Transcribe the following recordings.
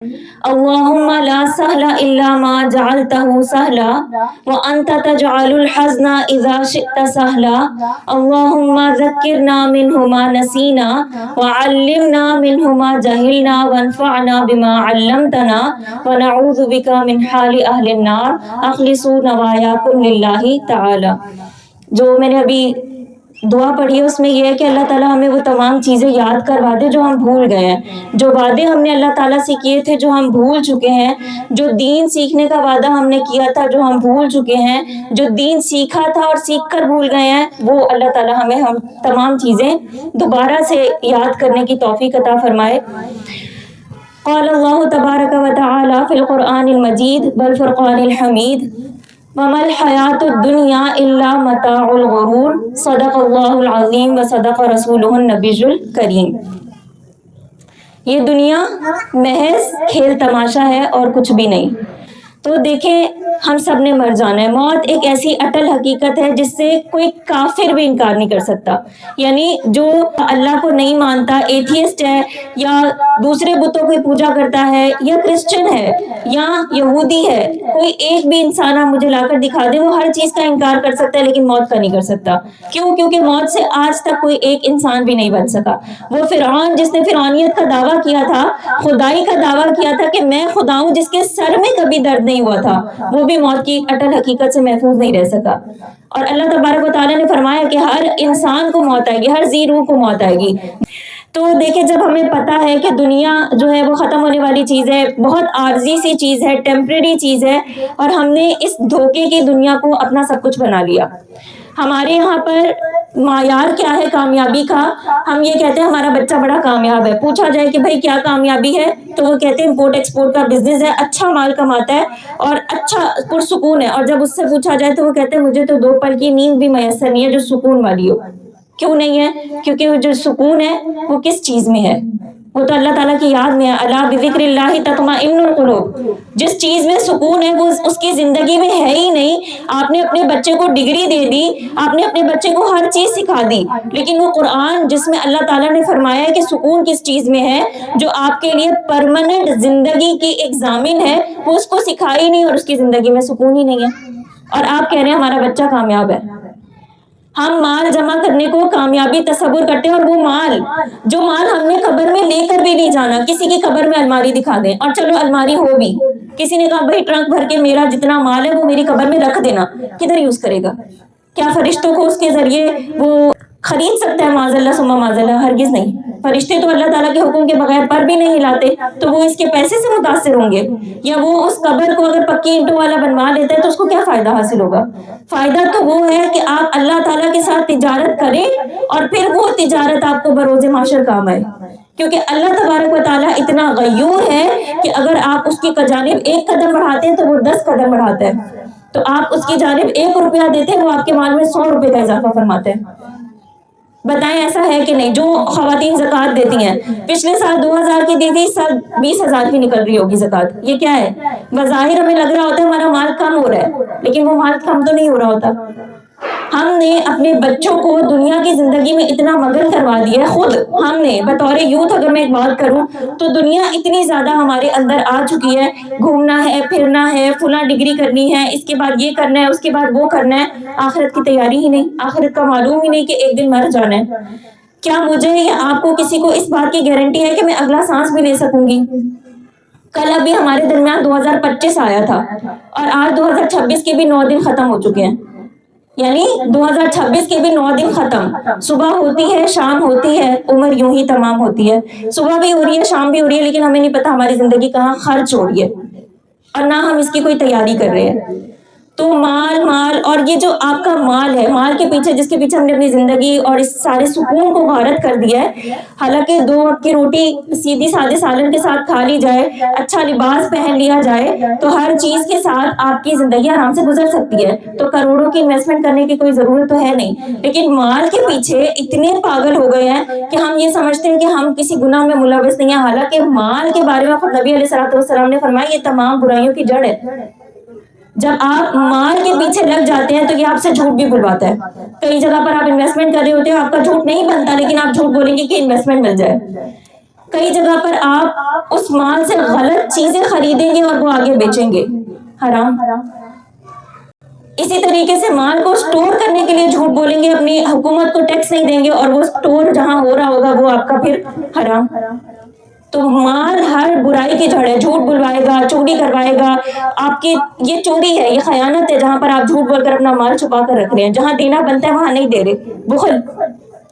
اللهم لا سهل إلا ما جعلته سهلا وأنت تجعل الحزن إذا شئت سهلا اللهم ذكرنا منه ما نسينا وعلمنا منه ما جهلنا وانفعنا بما علمتنا ونعوذ بك من حال أهل النار أخلصوا نواياكم لله تعالى. جو میں نے ابھی دعا پڑھی ہے اس میں یہ ہے کہ اللہ تعالیٰ ہمیں وہ تمام چیزیں یاد کروا دے جو ہم بھول گئے ہیں، جو وعدے ہم نے اللہ تعالیٰ سے کیے تھے جو ہم بھول چکے ہیں، جو دین سیکھنے کا وعدہ ہم نے کیا تھا جو ہم بھول چکے ہیں، جو دین سیکھا تھا اور سیکھ کر بھول گئے ہیں، وہ اللہ تعالیٰ ہمیں ہم تمام چیزیں دوبارہ سے یاد کرنے کی توفیق عطا فرمائے. قال اللہ تبارک و تعالی فی القرآن المجید والفرقان الحمید وَمَا الْحَيَاةُ الدُّنْيَا إِلَّا مَتَاعُ الْغُرُورِ صدق اللہ العظیم و صدق رسولہ النبی الکریم. یہ دنیا محض کھیل تماشا ہے اور کچھ بھی نہیں. تو دیکھیں ہم سب نے مر جانا ہے. موت ایک ایسی اٹل حقیقت ہے جس سے کوئی کافر بھی انکار نہیں کر سکتا. یعنی جو اللہ کو نہیں مانتا، ایتھیسٹ ہے یا دوسرے بتوں کی پوجا کرتا ہے یا کرسچن ہے یا یہودی ہے، کوئی ایک بھی انسان آپ مجھے لا کر دکھا دے وہ ہر چیز کا انکار کر سکتا ہے لیکن موت کا نہیں کر سکتا. کیوں؟ کیونکہ موت سے آج تک کوئی ایک انسان بھی نہیں بن سکا. وہ فرعون جس نے فرعونیت کا دعویٰ کیا تھا، خدائی کا دعویٰ کیا تھا کہ میں خدا ہوں، جس کے سر میں کبھی درد نہیں ہوا تھا، وہ بھی موت کی اٹل حقیقت سے محفوظ نہیں رہ سکا. اور اللہ تبارک و تعالیٰ نے فرمایا کہ ہر انسان کو موت آئے گی، ہر ذی روح کو موت آئے گی. تو دیکھیں جب ہمیں پتہ ہے کہ دنیا جو ہے وہ ختم ہونے والی چیز ہے، بہت عارضی سی چیز ہے، ٹیمپریری چیز ہے، اور ہم نے اس دھوکے کی دنیا کو اپنا سب کچھ بنا لیا. ہمارے یہاں پر معیار کیا ہے کامیابی کا؟ ہم یہ کہتے ہیں ہمارا بچہ بڑا کامیاب ہے. پوچھا جائے کہ بھائی کیا کامیابی ہے تو وہ کہتے ہیں امپورٹ ایکسپورٹ کا بزنس ہے، اچھا مال کماتا ہے اور اچھا پرسکون ہے. اور جب اس سے پوچھا جائے تو وہ کہتے ہیں مجھے تو 2 پل کی نیند بھی میسر نہیں ہے جو سکون والی ہو. کیوں نہیں ہے؟ کیونکہ وہ جو سکون ہے وہ کس چیز میں ہے؟ وہ تو اللہ تعالیٰ کی یاد میں ہے. الا بذکر اللہ تطمئن القلوب. جس چیز میں سکون ہے وہ اس کی زندگی میں ہے ہی نہیں. آپ نے اپنے بچے کو ڈگری دے دی، آپ نے اپنے بچے کو ہر چیز سکھا دی، لیکن وہ قرآن جس میں اللہ تعالیٰ نے فرمایا ہے کہ سکون کس چیز میں ہے، جو آپ کے لیے پرماننٹ زندگی کی ایک ضامن ہے، وہ اس کو سکھا ہی نہیں اور اس کی زندگی میں سکون ہی نہیں ہے. اور آپ کہہ رہے ہیں ہمارا بچہ کامیاب ہے. ہم مال جمع کرنے کو کامیابی تصور کرتے ہیں، اور وہ مال جو مال ہم نے قبر میں لے کر بھی نہیں جانا. کسی کی قبر میں الماری دکھا دیں، اور چلو الماری ہو بھی، کسی نے کہا بھائی ٹرنک بھر کے میرا جتنا مال ہے وہ میری قبر میں رکھ دینا، کدھر یوز کرے گا؟ کیا فرشتوں کو اس کے ذریعے وہ خرید سکتا ہے؟ معاذ اللہ ثم معاذ اللہ، ہرگز نہیں. فرشتے تو اللہ تعالیٰ کے حکم کے بغیر پر بھی نہیں ہلاتے، تو وہ اس کے پیسے سے متاثر ہوں گے؟ یا وہ اس قبر کو اگر پکی اینٹوں والا بنوا لیتا ہے تو اس کو کیا فائدہ حاصل ہوگا؟ فائدہ تو وہ ہے کہ آپ اللہ تعالیٰ کے ساتھ تجارت کریں اور پھر وہ تجارت آپ کو بروز محشر کام آئے. کیونکہ اللہ تبارک و تعالیٰ اتنا غیور ہے کہ اگر آپ اس کی جانب 1 قدم بڑھاتے ہیں تو وہ 10 قدم بڑھاتا ہے. تو آپ اس کی جانب 1 روپیہ دیتے ہیں، وہ آپ کے مال میں 100 روپے کا اضافہ فرماتے ہیں. بتائیں ایسا ہے کہ نہیں؟ جو خواتین زکوٰۃ دیتی ہیں، پچھلے سال 2000 کی دی تھی، سال 20,000 کی نکل رہی ہوگی زکوٰۃ. یہ کیا ہے؟ بظاہر ہمیں لگ رہا ہوتا ہے ہمارا مال کم ہو رہا ہے، لیکن وہ مال کم تو نہیں ہو رہا ہوتا. ہم نے اپنے بچوں کو دنیا کی زندگی میں اتنا مگن کروا دیا ہے. خود ہم نے بطور یوتھ اگر میں ایک بات کروں تو دنیا اتنی زیادہ ہمارے اندر آ چکی ہے. گھومنا ہے، پھرنا ہے، فلاں ڈگری کرنی ہے، اس کے بعد یہ کرنا ہے، اس کے بعد وہ کرنا ہے. آخرت کی تیاری ہی نہیں، آخرت کا معلوم ہی نہیں کہ ایک دن مر جانا ہے. کیا مجھے یا آپ کو کسی کو اس بات کی گارنٹی ہے کہ میں اگلا سانس بھی لے سکوں گی؟ کل ابھی ہمارے درمیان 2025 آیا تھا اور آج 2026 کے بھی 9 دن ختم ہو چکے ہیں. یعنی 2026 کے بھی 9 دن ختم. صبح ہوتی ہے، شام ہوتی ہے، عمر یوں ہی تمام ہوتی ہے. صبح بھی ہو رہی ہے، شام بھی ہو رہی ہے، لیکن ہمیں نہیں پتا ہماری زندگی کہاں خرچ ہو رہی ہے اور نہ ہم اس کی کوئی تیاری کر رہے ہیں. تو مال اور یہ جو آپ کا مال ہے، مال کے پیچھے جس کے پیچھے ہم نے اپنی زندگی اور اس سارے سکون کو غارت کر دیا ہے. حالانکہ 2 وقت کی روٹی سیدھی سادے سالن کے ساتھ کھا لی جائے، اچھا لباس پہن لیا جائے تو ہر چیز کے ساتھ آپ کی زندگی آرام سے گزر سکتی ہے. تو کروڑوں کی انویسٹمنٹ کرنے کی کوئی ضرورت تو ہے نہیں. لیکن مال کے پیچھے اتنے پاگل ہو گئے ہیں کہ ہم یہ سمجھتے ہیں کہ ہم کسی گناہ میں ملوث نہیں ہیں. حالانکہ مال کے بارے میں خود نبی علیہ السلام نے فرمایا یہ تمام برائیوں کی جڑ ہے. جب آپ مال کے پیچھے لگ جاتے ہیں تو یہ آپ سے جھوٹ بھی بلواتا ہے. کئی جگہ پر آپ انویسٹمنٹ کر رہے ہوتے ہیں، آپ کا جھوٹ نہیں بنتا لیکن آپ جھوٹ بولیں گے کہ انویسٹمنٹ مل جائے. کئی جگہ پر آپ اس مال سے غلط چیزیں خریدیں گے اور وہ آگے بیچیں گے، حرام۔ اسی طریقے سے مال کو سٹور کرنے کے لیے جھوٹ بولیں گے، اپنی حکومت کو ٹیکس نہیں دیں گے اور وہ سٹور جہاں ہو رہا ہوگا وہ آپ کا پھر حرام۔ تو مال ہر برائی کی جڑ ہے، جھوٹ بلوائے گا، چوری کروائے گا آپ کی، یہ چوری ہے، یہ خیانت ہے، جہاں پر آپ جھوٹ بول کر اپنا مال چھپا کر رکھ رہے ہیں، جہاں دینا بنتا ہے وہاں نہیں دے رہے، بخل۔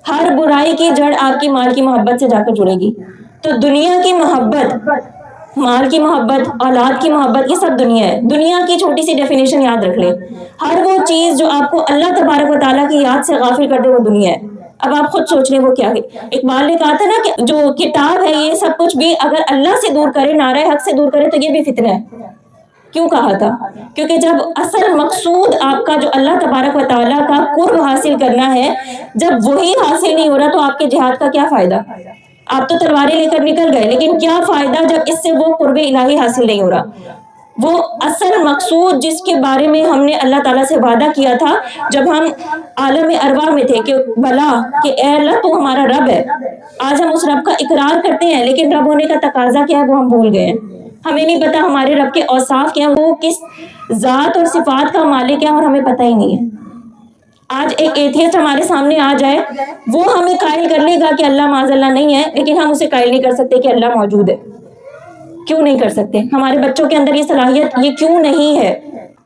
ہر برائی کی جڑ آپ کی مال کی محبت سے جا کر جڑے گی۔ تو دنیا کی محبت، مال کی محبت، اولاد کی محبت، یہ سب دنیا ہے۔ دنیا کی چھوٹی سی ڈیفینیشن یاد رکھ لیں، ہر وہ چیز جو آپ کو اللہ تبارک و تعالیٰ کی یاد سے غافل کر دے وہ دنیا ہے۔ اب آپ خود سوچ لیں وہ کیا ہے۔ اقبال نے کہا تھا نا کہ جو کتاب ہے یہ سب کچھ بھی اگر اللہ سے دور کرے، نعرہ حق سے دور کرے تو یہ بھی فتنہ ہے۔ کیوں کہا تھا؟ کیونکہ جب اصل مقصود آپ کا جو اللہ تبارک و تعالیٰ کا قرب حاصل کرنا ہے، جب وہی حاصل نہیں ہو رہا تو آپ کے جہاد کا کیا فائدہ؟ آپ تو تلواریں لے کر نکل گئے، لیکن کیا فائدہ جب اس سے وہ قرب الہی حاصل نہیں ہو رہا؟ وہ اصل مقصود جس کے بارے میں ہم نے اللہ تعالیٰ سے وعدہ کیا تھا جب ہم عالم ارواح میں تھے کہ بلا کہ اے اللہ تو ہمارا رب ہے، آج ہم اس رب کا اقرار کرتے ہیں لیکن رب ہونے کا تقاضا کیا ہے وہ ہم بھول گئے ہیں۔ ہمیں نہیں پتا ہمارے رب کے اوصاف کیا ہیں، وہ کس ذات اور صفات کا مالک ہے، اور ہمیں پتہ ہی نہیں ہے۔ آج ایک ایتھیسٹ ہمارے سامنے آ جائے، وہ ہمیں قائل کر لے گا کہ اللہ معاذ اللہ نہیں ہے، لیکن ہم اسے قائل نہیں کر سکتے کہ اللہ موجود ہے۔ کیوں نہیں کر سکتے؟ ہمارے بچوں کے اندر یہ صلاحیت یہ کیوں نہیں ہے؟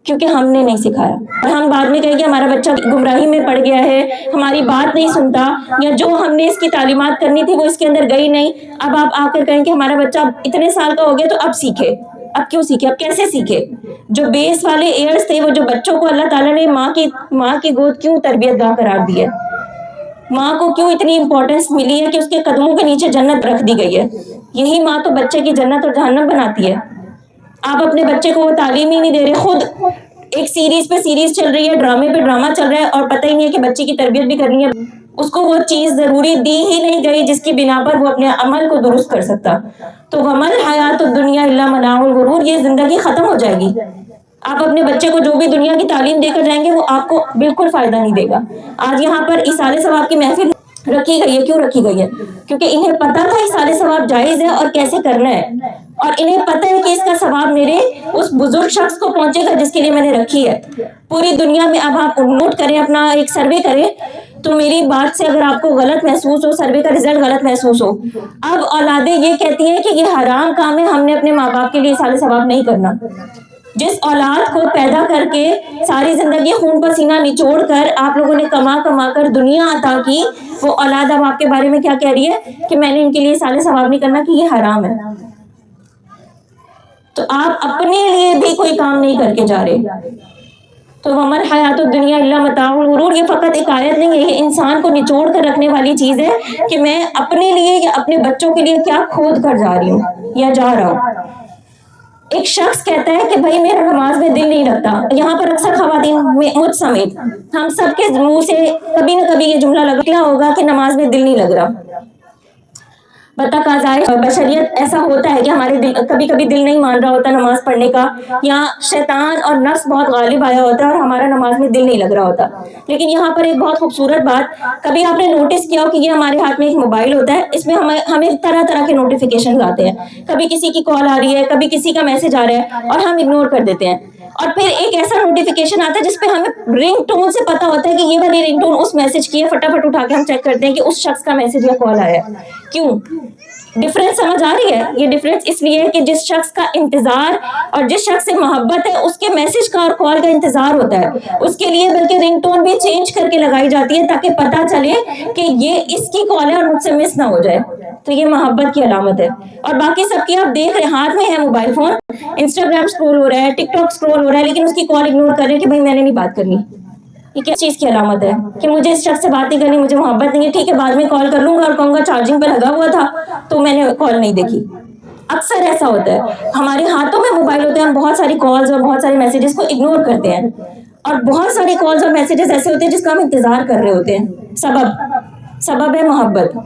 کیونکہ ہم نے نہیں سکھایا۔ اور ہم بعد میں کہیں گے ہمارا بچہ گمراہی میں پڑ گیا ہے، ہماری بات نہیں سنتا، یا جو ہم نے اس کی تعلیمات کرنی تھی وہ اس کے اندر گئی نہیں۔ اب آپ آ کر کہیں کہ ہمارا بچہ اتنے سال کا ہو گیا تو اب سیکھے۔ اب کیوں سیکھے؟ اب کیسے سیکھے؟ جو بیس والے ایئرز تھے، وہ جو بچوں کو اللہ تعالیٰ نے ماں کی گود کیوں تربیت گاہ قرار دی ہے، ماں کو کیوں اتنی امپورٹنس ملی ہے کہ اس کے قدموں کے نیچے جنت رکھ دی گئی ہے؟ یہی ماں تو بچے کی جنت اور جہنم بناتی ہے۔ آپ اپنے بچے کو وہ تعلیم ہی نہیں دے رہے، خود ایک سیریز پہ سیریز چل رہی ہے، ڈرامے پہ ڈرامہ چل رہا ہے، اور پتہ ہی نہیں ہے کہ بچے کی تربیت بھی کرنی ہے، اس کو وہ چیز ضروری دی ہی نہیں گئی جس کی بنا پر وہ اپنے عمل کو درست کر سکتا۔ تو وَمَا الْحَيَاةُ الدُّنْيَا إِلَّا مَتَاعُ الْغُرُورِ، یہ زندگی ختم ہو جائے گی۔ آپ اپنے بچے کو جو بھی دنیا کی تعلیم دے کر جائیں گے وہ آپ کو بالکل فائدہ نہیں دے گا۔ آج یہاں پر ایصال ثواب کی محفل رکھی گئی ہے، کیوں رکھی گئی ہے؟ کیونکہ انہیں پتہ تھا ایصال ثواب جائز ہے اور کیسے کرنا ہے، اور انہیں پتہ ہے کہ اس کا ثواب میرے اس بزرگ شخص کو پہنچے گا جس کے لیے میں نے رکھی ہے۔ پوری دنیا میں اب آپ نوٹ کریں، اپنا ایک سروے کریں، تو میری بات سے اگر آپ کو غلط محسوس ہو، سروے کا رزلٹ غلط محسوس ہو، اب اولادیں یہ کہتی ہیں کہ یہ حرام کام ہے، ہم نے اپنے ماں باپ کے لیے ایصال ثواب نہیں کرنا۔ جس اولاد کو پیدا کر کے ساری زندگی خون پسینہ نچوڑ کر آپ لوگوں نے کما کر دنیا عطا کی، وہ اولاد اب آپ کے بارے میں کیا کہہ رہی ہے کہ میں نے ان کے لیے ایصال ثواب نہیں کرنا، کہ یہ حرام ہے۔ تو آپ اپنے لیے بھی کوئی کام نہیں کر کے جا رہے۔ تو وَمَا الْحَيَاةُ الدُّنْيَا إِلَّا مَتَاعُ الْغُرُورِ، یہ فقط ایک آیت نہیں ہے، یہ انسان کو نچوڑ کر رکھنے والی چیز ہے کہ میں اپنے لیے یا اپنے بچوں کے لیے کیا کھود کر جا رہی ہوں یا جا رہا ہوں۔ ایک شخص کہتا ہے کہ بھائی میرا نماز میں دل نہیں لگتا، یہاں پر اکثر خواتین مجھ سمیت ہم سب کے منہ سے کبھی نہ کبھی یہ جملہ نکلا ہوگا کہ نماز میں دل نہیں لگ رہا۔ بتقاضائے بشریت ایسا ہوتا ہے کہ ہمارے دل کبھی کبھی دل نہیں مان رہا ہوتا نماز پڑھنے کا، یا شیطان اور نفس بہت غالب آیا ہوتا ہے اور ہمارا نماز میں دل نہیں لگ رہا ہوتا۔ لیکن یہاں پر ایک بہت خوبصورت بات، کبھی آپ نے نوٹس کیا ہو کہ یہ ہمارے ہاتھ میں ایک موبائل ہوتا ہے، اس میں ہمیں طرح طرح کے نوٹیفیکیشن آتے ہیں، کبھی کسی کی کال آ رہی ہے، کبھی کسی کا میسج آ رہا ہے، اور ہم اگنور کر دیتے ہیں، اور پھر ایک ایسا نوٹیفیکیشن آتا ہے جس پہ ہمیں رنگ ٹون سے پتا ہوتا ہے کہ یہ والی رنگ ٹون اس میسج کی ہے، فٹافٹ اٹھا کے ہم چیک کرتے ہیں کہ اس شخص کا میسج یا کال آیا ہے۔ کیوں؟ ڈفرینس سمجھ آ رہی ہے؟ یہ ڈفرینس اس لیے ہے کہ جس شخص کا انتظار اور جس شخص سے محبت ہے اس کے میسج کا اور کال کا انتظار ہوتا ہے، اس کے لیے بلکہ رنگ ٹون بھی چینج کر کے لگائی جاتی ہے تاکہ پتا چلے کہ یہ اس کی کال ہے اور مجھ سے مس نہ ہو جائے۔ تو یہ محبت کی علامت ہے۔ اور باقی سب کی آپ دیکھ رہے ہیں، ہاتھ میں ہے موبائل فون، انسٹاگرام اسکرول ہو رہا ہے، ٹک ٹاک اسکرول ہو رہا ہے، لیکن اس کی کال اگنور کر رہے ہیں کہ بھائی میں نے نہیں بات کرنی۔ یہ کس چیز کی علامت ہے؟ کہ مجھے اس شخص سے بات نہیں کرنی، مجھے محبت نہیں ہے، ٹھیک ہے بعد میں کال کر لوں گا، اور کہوں گا چارجنگ پہ لگا ہوا تھا تو میں نے کال نہیں دیکھی۔ اکثر ایسا ہوتا ہے، ہمارے ہاتھوں میں موبائل ہوتے ہیں، ہم بہت ساری کالز اور بہت سارے میسیجز کو اگنور کرتے ہیں، اور بہت ساری کالز اور میسیجز ایسے ہوتے ہیں جس کا ہم انتظار کر رہے ہوتے ہیں۔ سبب ہے محبت۔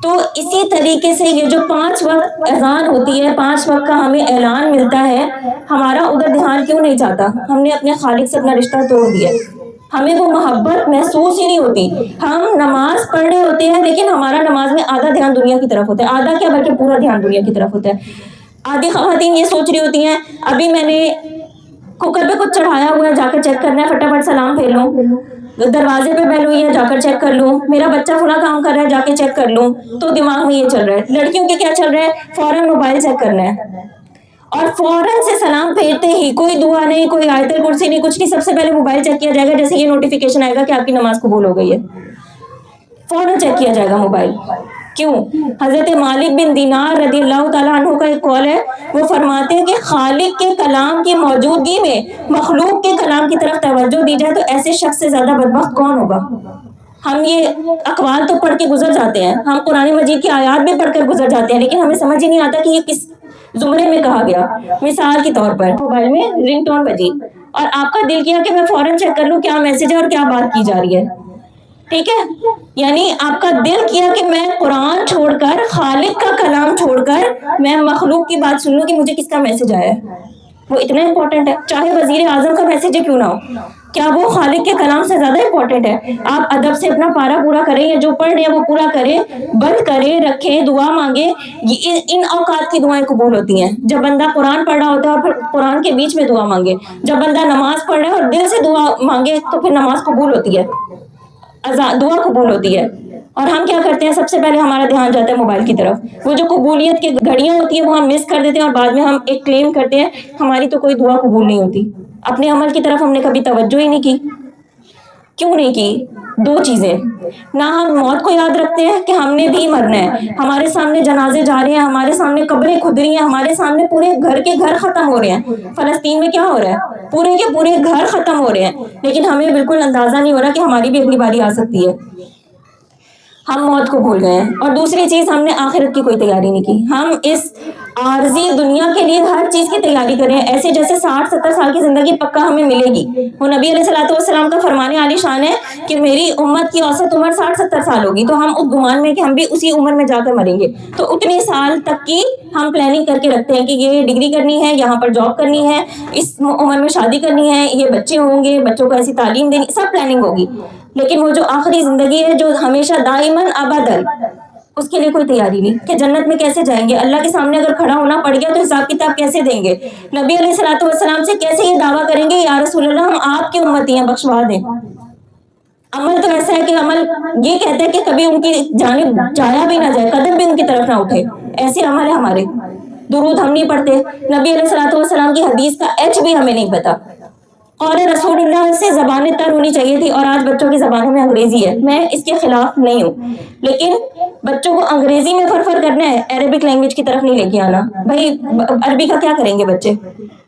تو اسی طریقے سے یہ جو 5 وقت اذان ہوتی ہے، 5 وقت کا ہمیں اعلان ملتا ہے، ہمارا ادھر دھیان کیوں نہیں جاتا؟ ہم نے اپنے خالق سے اپنا رشتہ توڑ دیا۔ ہمیں وہ محبت محسوس ہی نہیں ہوتی. ہم نماز پڑھ رہے ہوتے ہیں لیکن ہمارا نماز میں آدھا دھیان دنیا کی طرف ہوتا ہے, آدھا کیا بلکہ پورا دھیان دنیا کی طرف ہوتا ہے. آدھی خواتین یہ سوچ رہی ہوتی ہیں ابھی میں نے کوکر پہ کچھ چڑھایا ہوا ہے, جا کر چیک کرنا ہے, فٹافٹ سلام پھیر لوں, دروازے پہ بیل ہوئی ہے جا کر چیک کر لوں, میرا بچہ فلاں کام کر رہا ہے جا کے چیک کر لوں. تو دماغ میں یہ چل رہا ہے. لڑکیوں کے کیا چل رہا ہے, فوراً موبائل چیک کرنا ہے اور فوراً سے سلام پھیرتے ہی کوئی دعا نہیں, کوئی آیت الکرسی نہیں, کچھ نہیں, سب سے پہلے موبائل چیک کیا جائے گا. جیسے یہ نوٹیفیکیشن آئے گا کہ آپ کی نماز قبول ہو گئی ہے, فوراً چیک کیا جائے گا موبائل. کیوں؟ حضرت مالک بن دینار رضی اللہ تعالیٰ عنہ کا ایک قول ہے, وہ فرماتے ہیں کہ خالق کے کلام کی موجودگی میں مخلوق کے کلام کی طرف توجہ دی جائے تو ایسے شخص سے زیادہ بدبخت کون ہوگا. ہم یہ اقوال تو پڑھ کے گزر جاتے ہیں, ہم قرآن مجید کی آیات بھی پڑھ کر گزر جاتے ہیں, لیکن ہمیں سمجھ ہی نہیں آتا کہ یہ کس زمرے میں کہا گیا. مثال کے طور پر موبائل میں رنگ ٹون بجی اور آپ کا دل کیا کہ میں فوراً چیک کر لوں کیا میسج ہے اور کیا بات کی جا رہی ہے, ٹھیک ہے, یعنی آپ کا دل کیا کہ میں قرآن چھوڑ کر, خالق کا کلام چھوڑ کر میں مخلوق کی بات سن لوں کہ مجھے کس کا میسج آیا ہے. وہ اتنا امپورٹنٹ ہے, چاہے وزیر اعظم کا میسج کیوں نہ ہو, کیا وہ خالق کے کلام سے زیادہ امپورٹنٹ ہے؟ آپ ادب سے اپنا پارا پورا کریں, یا جو پڑھ رہے ہیں وہ پورا کریں, بند کریں, رکھیں, دعا مانگیں. ان اوقات کی دعائیں قبول ہوتی ہیں جب بندہ قرآن پڑھ رہا ہوتا ہے اور پھر قرآن کے بیچ میں دعا مانگے. جب بندہ نماز پڑھ رہا ہے اور دل سے دعا مانگے تو پھر نماز قبول ہوتی ہے, دعا قبول ہوتی ہے. اور ہم کیا کرتے ہیں, سب سے پہلے ہمارا دھیان جاتا ہے موبائل کی طرف. وہ جو قبولیت کی گھڑیاں ہوتی ہیں وہ ہم مس کر دیتے ہیں اور بعد میں ہم ایک کلیم کرتے ہیں ہماری تو کوئی دعا قبول نہیں ہوتی. اپنے عمل کی طرف ہم نے کبھی توجہ ہی نہیں کی. کیوں نہیں کی؟ دو چیزیں, نہ ہم موت کو یاد رکھتے ہیں کہ ہم نے بھی مرنا ہے, ہمارے سامنے جنازے جا رہے ہیں, ہمارے سامنے قبریں کھد رہی ہیں, ہمارے سامنے پورے گھر کے گھر ختم ہو رہے ہیں. فلسطین میں کیا ہو رہا ہے, پورے کے پورے گھر ختم ہو رہے ہیں, لیکن ہمیں بالکل اندازہ نہیں ہو رہا کہ ہماری بھی اگلی باری آ سکتی ہے. ہم موت کو بھول گئے ہیں. اور دوسری چیز, ہم نے آخرت کی کوئی تیاری نہیں کی. ہم اس عارضی دنیا کے لیے ہر چیز کی تیاری کریں ایسے جیسے 60-70 سال کی زندگی پکا ہمیں ملے گی. وہ نبی علیہ الصلوۃ والسلام کا فرمان عالی شان ہے کہ میری امت کی اوسط عمر 60-70 سال ہوگی, تو ہم اس گمان میں کہ ہم بھی اسی عمر میں جا کر مریں گے, تو اتنے سال تک کی ہم پلاننگ کر کے رکھتے ہیں کہ یہ ڈگری کرنی ہے, یہاں پر جاب کرنی ہے, اس عمر میں شادی کرنی ہے, یہ بچے ہوں گے, بچوں کو ایسی تعلیم دینی, سب پلاننگ ہوگی. لیکن وہ جو آخری زندگی ہے جو ہمیشہ دائماً ابداً, اس کے لیے کوئی تیاری نہیں کہ جنت میں کیسے جائیں گے, اللہ کے سامنے اگر کھڑا ہونا پڑ گیا تو حساب کتاب کیسے دیں گے, نبی علیہ الصلوۃ والسلام سے کیسے یہ دعویٰ کریں گے یا رسول اللہ ہم آپ کی امتی ہیں, بخشوا دیں. عمل تو ایسا ہے کہ عمل یہ کہتا ہے کہ کبھی ان کی جانب جایا بھی نہ جائے, قدم بھی ان کی طرف نہ اٹھے, ایسے عمل ہے ہمارے. درود ہم نہیں پڑھتے, نبی علیہ الصلوۃ والسلام کی حدیث کا ایچ بھی ہمیں نہیں پتا, اور رسول اللہ سے زبانیں تر ہونی چاہیے تھی, اور آج بچوں کی زبانوں میں انگریزی ہے. میں اس کے خلاف نہیں ہوں, لیکن بچوں کو انگریزی میں فرفر کرنا ہے, عربک لینگویج کی طرف نہیں لے کے آنا. بھائی عربی کا کیا کریں گے بچے,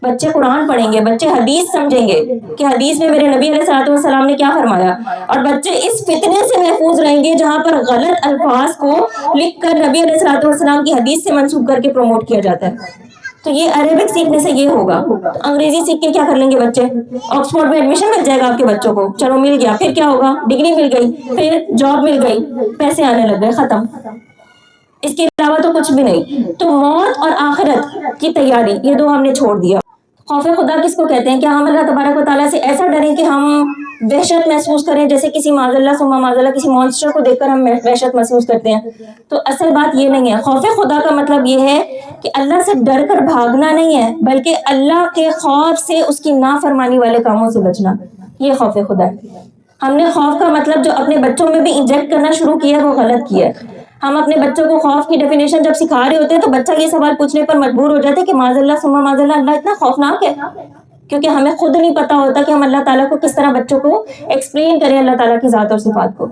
بچے قرآن پڑھیں گے, بچے حدیث سمجھیں گے کہ حدیث میں میرے نبی علیہ الصلوۃ والسلام نے کیا فرمایا, اور بچے اس فتنے سے محفوظ رہیں گے جہاں پر غلط الفاظ کو لکھ کر نبی علیہ الصلوۃ والسلام کی حدیث سے منسوب کر کے پروموٹ کیا جاتا ہے. تو یہ عربک سیکھنے سے یہ ہوگا. انگریزی سیکھ کے کیا کر لیں گے بچے, آکسفورڈ میں ایڈمیشن مل جائے گا آپ کے بچوں کو, چلو مل گیا, پھر کیا ہوگا, ڈگری مل گئی, پھر جاب مل گئی, پیسے آنے لگ گئے, ختم. اس کے علاوہ تو کچھ بھی نہیں. تو موت اور آخرت کی تیاری یہ دو ہم نے چھوڑ دیا. خوف خدا کس کو کہتے ہیں؟ کیا ہم اللہ تبارک و تعالیٰ سے ایسا ڈریں کہ ہم وحشت محسوس کریں, جیسے کسی معاذ اللہ ثم معاذ اللہ کسی مانسٹر کو دیکھ کر ہم وحشت محسوس کرتے ہیں؟ تو اصل بات یہ نہیں ہے. خوف خدا کا مطلب یہ ہے کہ اللہ سے ڈر کر بھاگنا نہیں ہے, بلکہ اللہ کے خوف سے اس کی نافرمانی والے کاموں سے بچنا, یہ خوف خدا ہے. ہم نے خوف کا مطلب جو اپنے بچوں میں بھی انجیکٹ کرنا شروع کیا ہے وہ غلط کیا ہے. ہم اپنے بچوں کو خوف کی ڈیفینیشن جب سکھا رہے ہوتے ہیں تو بچہ یہ سوال پوچھنے پر مجبور ہو جاتا ہے کہ معاذ اللہ ثم معاذ اللہ, اللہ اتنا خوفناک ہے, کیونکہ ہمیں خود نہیں پتا ہوتا کہ ہم اللہ تعالیٰ کو کس طرح بچوں کو ایکسپلین کریں اللہ تعالیٰ کی ذات اور صفات کو.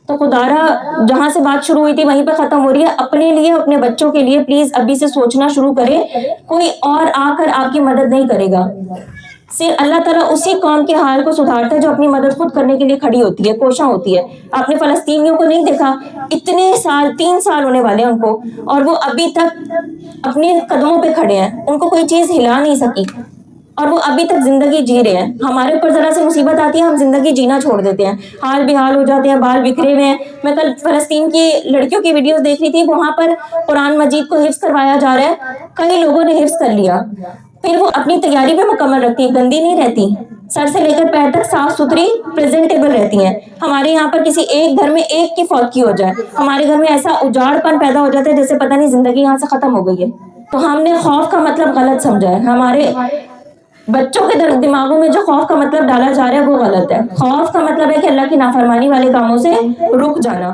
تو خدارا جہاں سے بات شروع ہوئی تھی وہیں پہ ختم ہو رہی ہے. اپنے لیے, اپنے بچوں کے لیے پلیز ابھی سے سوچنا شروع کریں. کوئی اور آ کر آپ کی مدد نہیں کرے گا, صرف اللہ تعالیٰ اسی قوم کے حال کو سدھارتا ہے جو اپنی مدد خود کرنے کے لیے کھڑی ہوتی ہے, کوشاں ہوتی ہے. آپ نے فلسطینیوں کو نہیں دیکھا, اتنے سال, 3 سال ہونے والے ہیں ان کو, اور وہ ابھی تک اپنے قدموں پہ کھڑے ہیں, ان کو کوئی چیز ہلا نہیں سکی, اور وہ ابھی تک زندگی جی رہے ہیں. ہمارے اوپر ذرا سی مصیبت آتی ہے, ہم زندگی جینا چھوڑ دیتے ہیں, حال بحال ہو جاتے ہیں, بال بکھرے ہوئے ہیں. میں کل فلسطین کی لڑکیوں کی ویڈیوز دیکھ رہی تھی, وہاں پر قرآن مجید کو حفظ کروایا جا رہا ہے, کئی لوگوں نے حفظ کر لیا, پھر وہ اپنی تیاری پہ مکمل رکھتی ہیں، گندی نہیں رہتی، سر سے لے کر پیر تک صاف ستھری پریزنٹیبل رہتی ہیں. ہمارے یہاں پر کسی ایک گھر میں ایک کی فوتگی ہو جائے، ہمارے گھر میں ایسا اجاڑ پن پیدا ہو جاتا ہے جیسے پتہ نہیں زندگی یہاں سے ختم ہو گئی ہے. تو ہم نے خوف کا مطلب غلط سمجھا ہے. ہمارے بچوں کے دماغوں میں جو خوف کا مطلب ڈالا جا رہا ہے وہ غلط ہے. خوف کا مطلب ہے کہ اللہ کی نافرمانی والے کاموں سے رک جانا.